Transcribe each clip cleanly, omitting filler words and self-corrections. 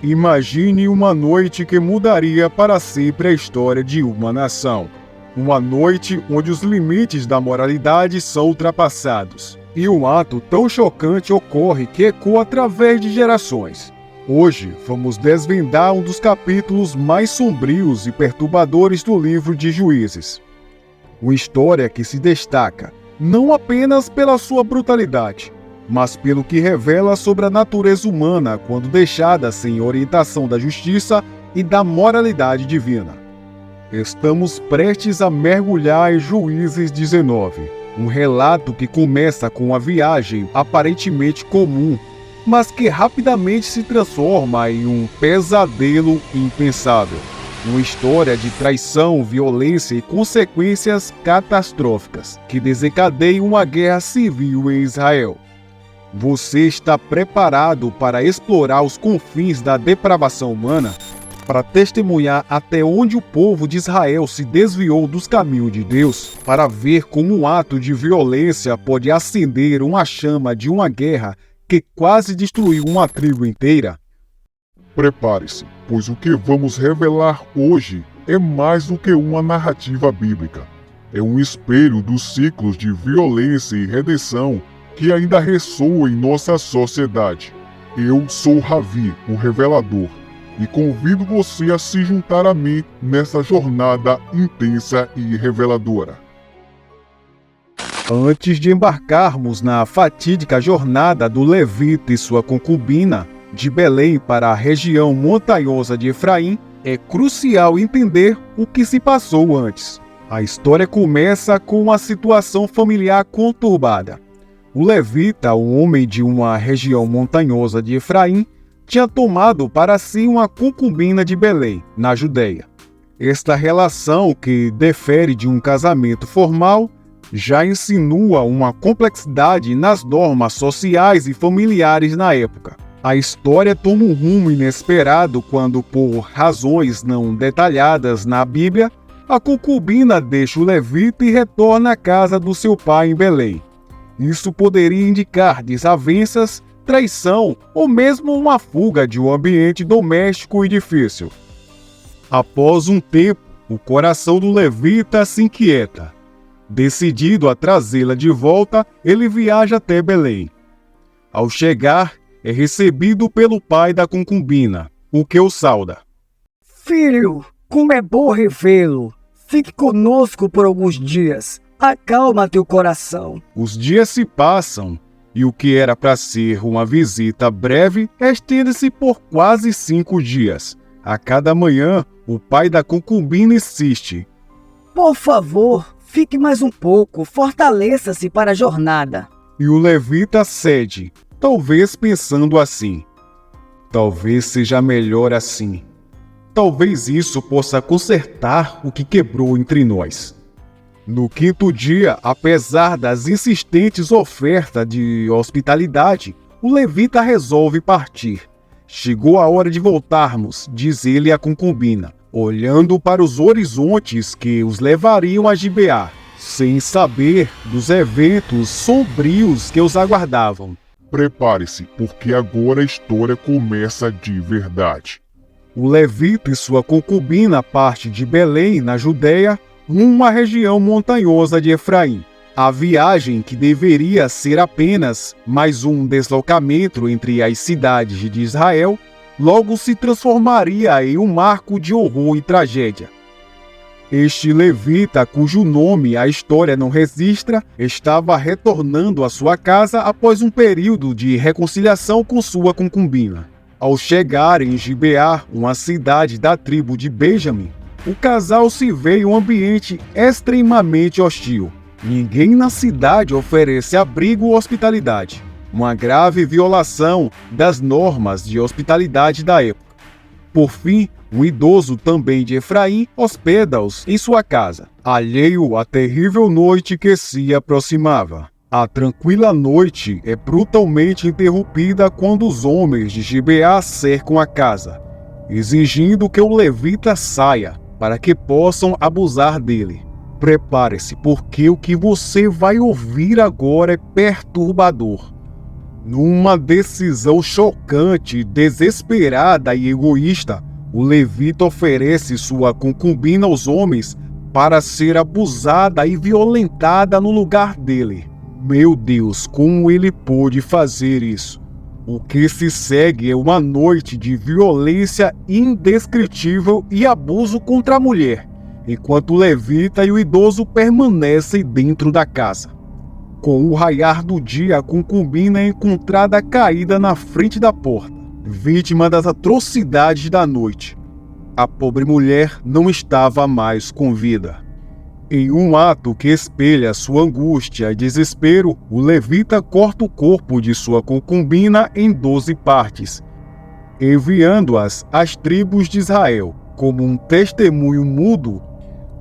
Imagine uma noite que mudaria para sempre a história de uma nação. Uma noite onde os limites da moralidade são ultrapassados. E um ato tão chocante ocorre que ecoa através de gerações. Hoje, vamos desvendar um dos capítulos mais sombrios e perturbadores do livro de Juízes. Uma história que se destaca, não apenas pela sua brutalidade, mas pelo que revela sobre a natureza humana quando deixada sem orientação da justiça e da moralidade divina. Estamos prestes a mergulhar em Juízes 19, um relato que começa com uma viagem aparentemente comum, mas que rapidamente se transforma em um pesadelo impensável. Uma história de traição, violência e consequências catastróficas que desencadeia uma guerra civil em Israel. Você está preparado para explorar os confins da depravação humana? Para testemunhar até onde o povo de Israel se desviou dos caminhos de Deus? Para ver como um ato de violência pode acender uma chama de uma guerra que quase destruiu uma tribo inteira? Prepare-se, pois o que vamos revelar hoje é mais do que uma narrativa bíblica. É um espelho dos ciclos de violência e redenção que ainda ressoam em nossa sociedade. Eu sou Ravi, o Revelador, e convido você a se juntar a mim nessa jornada intensa e reveladora. Antes de embarcarmos na fatídica jornada do levita e sua concubina, de Belém para a região montanhosa de Efraim, é crucial entender o que se passou antes. A história começa com uma situação familiar conturbada. O levita, um homem de uma região montanhosa de Efraim, tinha tomado para si uma concubina de Belém, na Judeia. Esta relação, que difere de um casamento formal, já insinua uma complexidade nas normas sociais e familiares na época. A história toma um rumo inesperado quando, por razões não detalhadas na Bíblia, a concubina deixa o levita e retorna à casa do seu pai em Belém. Isso poderia indicar desavenças, traição ou mesmo uma fuga de um ambiente doméstico e difícil. Após um tempo, o coração do levita se inquieta. Decidido a trazê-la de volta, ele viaja até Belém. Ao chegar, é recebido pelo pai da concubina, o que o sauda. Filho, como é bom revê-lo. Fique conosco por alguns dias. Acalma teu coração. Os dias se passam, e o que era para ser uma visita breve estende-se por quase 5 dias. A cada manhã, o pai da concubina insiste. Por favor, fique mais um pouco, fortaleça-se para a jornada. E o levita cede, talvez pensando assim. Talvez seja melhor assim. Talvez isso possa consertar o que quebrou entre nós. No 5º dia, apesar das insistentes ofertas de hospitalidade, o levita resolve partir. Chegou a hora de voltarmos, diz ele à concubina, olhando para os horizontes que os levariam a Gibeá, sem saber dos eventos sombrios que os aguardavam. Prepare-se, porque agora a história começa de verdade. O levita e sua concubina partem de Belém, na Judeia, rumo à região montanhosa de Efraim. A viagem, que deveria ser apenas mais um deslocamento entre as cidades de Israel, logo se transformaria em um marco de horror e tragédia. Este levita, cujo nome a história não registra, estava retornando à sua casa após um período de reconciliação com sua concubina. Ao chegar em Gibeá, uma cidade da tribo de Benjamim, o casal se vê em um ambiente extremamente hostil. Ninguém na cidade oferece abrigo ou hospitalidade. Uma grave violação das normas de hospitalidade da época. Por fim, um idoso também de Efraim hospeda-os em sua casa, alheio à terrível noite que se aproximava. A tranquila noite é brutalmente interrompida quando os homens de Gibeá cercam a casa, exigindo que o levita saia, para que possam abusar dele. Prepare-se, porque o que você vai ouvir agora é perturbador. Numa decisão chocante, desesperada e egoísta, o levita oferece sua concubina aos homens para ser abusada e violentada no lugar dele. Meu Deus, como ele pôde fazer isso? O que se segue é uma noite de violência indescritível e abuso contra a mulher, enquanto o levita e o idoso permanecem dentro da casa. Com o raiar do dia, a concubina é encontrada caída na frente da porta, vítima das atrocidades da noite. A pobre mulher não estava mais com vida. Em um ato que espelha sua angústia e desespero, o levita corta o corpo de sua concubina em 12 partes, enviando-as às tribos de Israel, como um testemunho mudo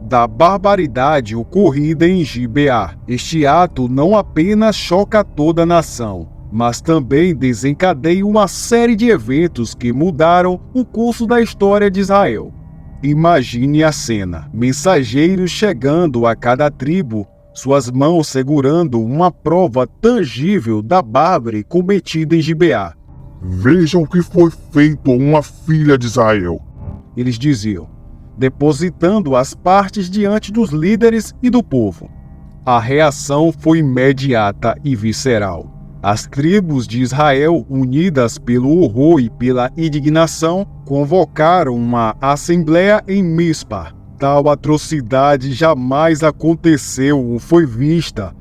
da barbaridade ocorrida em Gibeá. Este ato não apenas choca toda a nação, mas também desencadeia uma série de eventos que mudaram o curso da história de Israel. Imagine a cena: mensageiros chegando a cada tribo, suas mãos segurando uma prova tangível da bárbara cometida em Gibeá. Vejam o que foi feito a uma filha de Israel. Eles diziam, depositando as partes diante dos líderes e do povo. A reação foi imediata e visceral. As tribos de Israel, unidas pelo horror e pela indignação, convocaram uma assembleia em Mispa. Tal atrocidade jamais aconteceu ou foi vista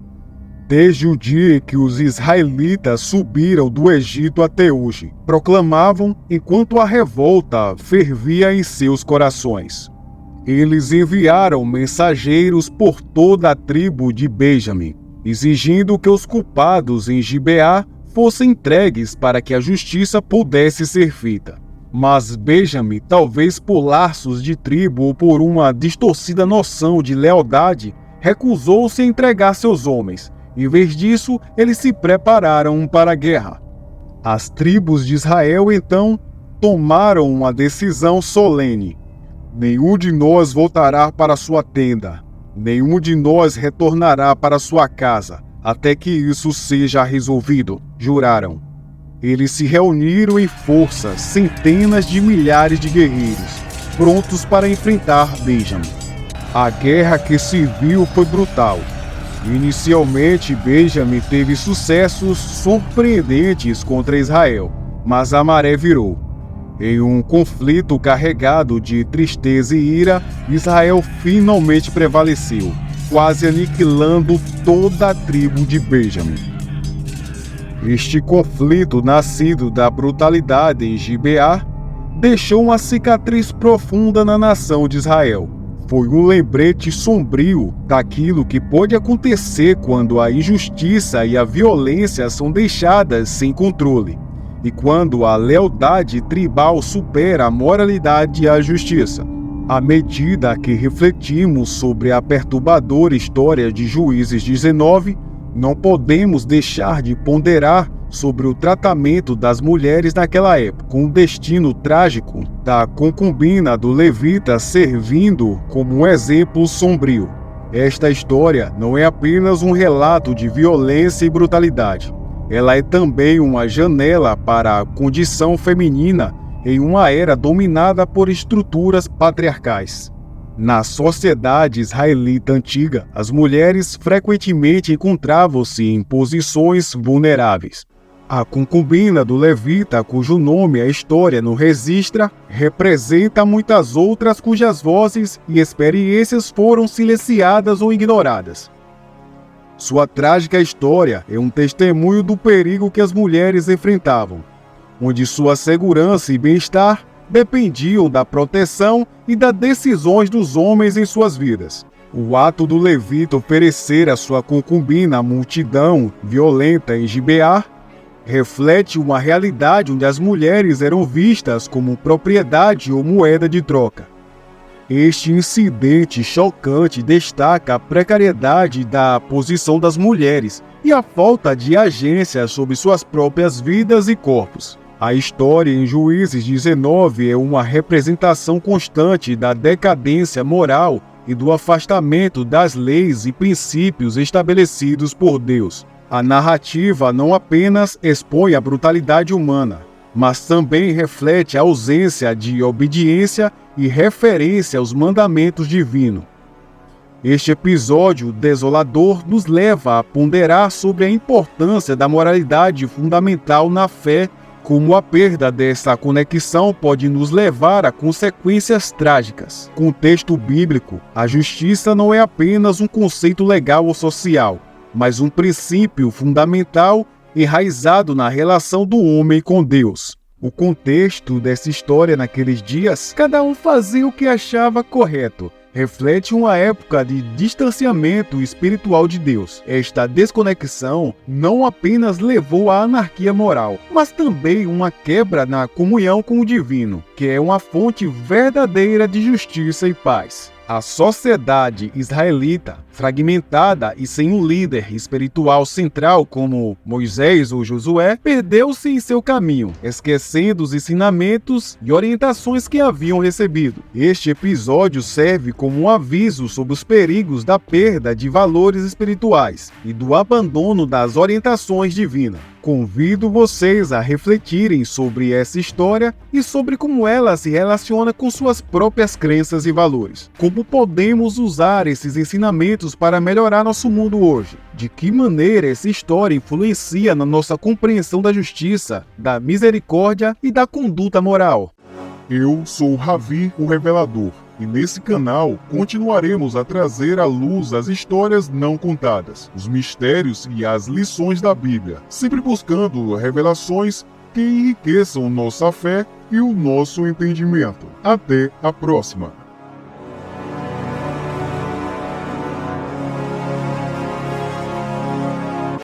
desde o dia em que os israelitas subiram do Egito até hoje, proclamavam enquanto a revolta fervia em seus corações. Eles enviaram mensageiros por toda a tribo de Benjamim, exigindo que os culpados em Gibeá fossem entregues para que a justiça pudesse ser feita. Mas Benjamim, talvez por laços de tribo ou por uma distorcida noção de lealdade, recusou-se a entregar seus homens. Em vez disso, eles se prepararam para a guerra. As tribos de Israel, então, tomaram uma decisão solene. Nenhum de nós voltará para sua tenda, nenhum de nós retornará para sua casa, até que isso seja resolvido, juraram. Eles se reuniram em força, centenas de milhares de guerreiros, prontos para enfrentar Benjamim. A guerra que se viu foi brutal. Inicialmente, Benjamim teve sucessos surpreendentes contra Israel, mas a maré virou. Em um conflito carregado de tristeza e ira, Israel finalmente prevaleceu, quase aniquilando toda a tribo de Benjamim. Este conflito, nascido da brutalidade em Gibeá, deixou uma cicatriz profunda na nação de Israel. Foi um lembrete sombrio daquilo que pode acontecer quando a injustiça e a violência são deixadas sem controle, e quando a lealdade tribal supera a moralidade e a justiça. À medida que refletimos sobre a perturbadora história de Juízes 19, não podemos deixar de ponderar sobre o tratamento das mulheres naquela época, com o destino trágico da concubina do levita servindo como um exemplo sombrio. Esta história não é apenas um relato de violência e brutalidade. Ela é também uma janela para a condição feminina em uma era dominada por estruturas patriarcais. Na sociedade israelita antiga, as mulheres frequentemente encontravam-se em posições vulneráveis. A concubina do levita, cujo nome a história não registra, representa muitas outras cujas vozes e experiências foram silenciadas ou ignoradas. Sua trágica história é um testemunho do perigo que as mulheres enfrentavam, onde sua segurança e bem-estar dependiam da proteção e das decisões dos homens em suas vidas. O ato do levita oferecer a sua concubina à multidão violenta em Gibeá reflete uma realidade onde as mulheres eram vistas como propriedade ou moeda de troca. Este incidente chocante destaca a precariedade da posição das mulheres e a falta de agência sobre suas próprias vidas e corpos. A história em Juízes 19 é uma representação constante da decadência moral e do afastamento das leis e princípios estabelecidos por Deus. A narrativa não apenas expõe a brutalidade humana, mas também reflete a ausência de obediência e referência aos mandamentos divinos. Este episódio desolador nos leva a ponderar sobre a importância da moralidade fundamental na fé, como a perda dessa conexão pode nos levar a consequências trágicas. Contexto bíblico: a justiça não é apenas um conceito legal ou social, mas um princípio fundamental enraizado na relação do homem com Deus. O contexto dessa história naqueles dias, cada um fazia o que achava correto, reflete uma época de distanciamento espiritual de Deus. Esta desconexão não apenas levou à anarquia moral, mas também uma quebra na comunhão com o divino, que é uma fonte verdadeira de justiça e paz. A sociedade israelita, fragmentada e sem um líder espiritual central como Moisés ou Josué, perdeu-se em seu caminho, esquecendo os ensinamentos e orientações que haviam recebido. Este episódio serve como um aviso sobre os perigos da perda de valores espirituais e do abandono das orientações divinas. Convido vocês a refletirem sobre essa história e sobre como ela se relaciona com suas próprias crenças e valores. Como podemos usar esses ensinamentos para melhorar nosso mundo hoje? De que maneira essa história influencia na nossa compreensão da justiça, da misericórdia e da conduta moral? Eu sou Ravi, o Revelador, e nesse canal continuaremos a trazer à luz as histórias não contadas, os mistérios e as lições da Bíblia, sempre buscando revelações que enriqueçam nossa fé e o nosso entendimento. Até a próxima!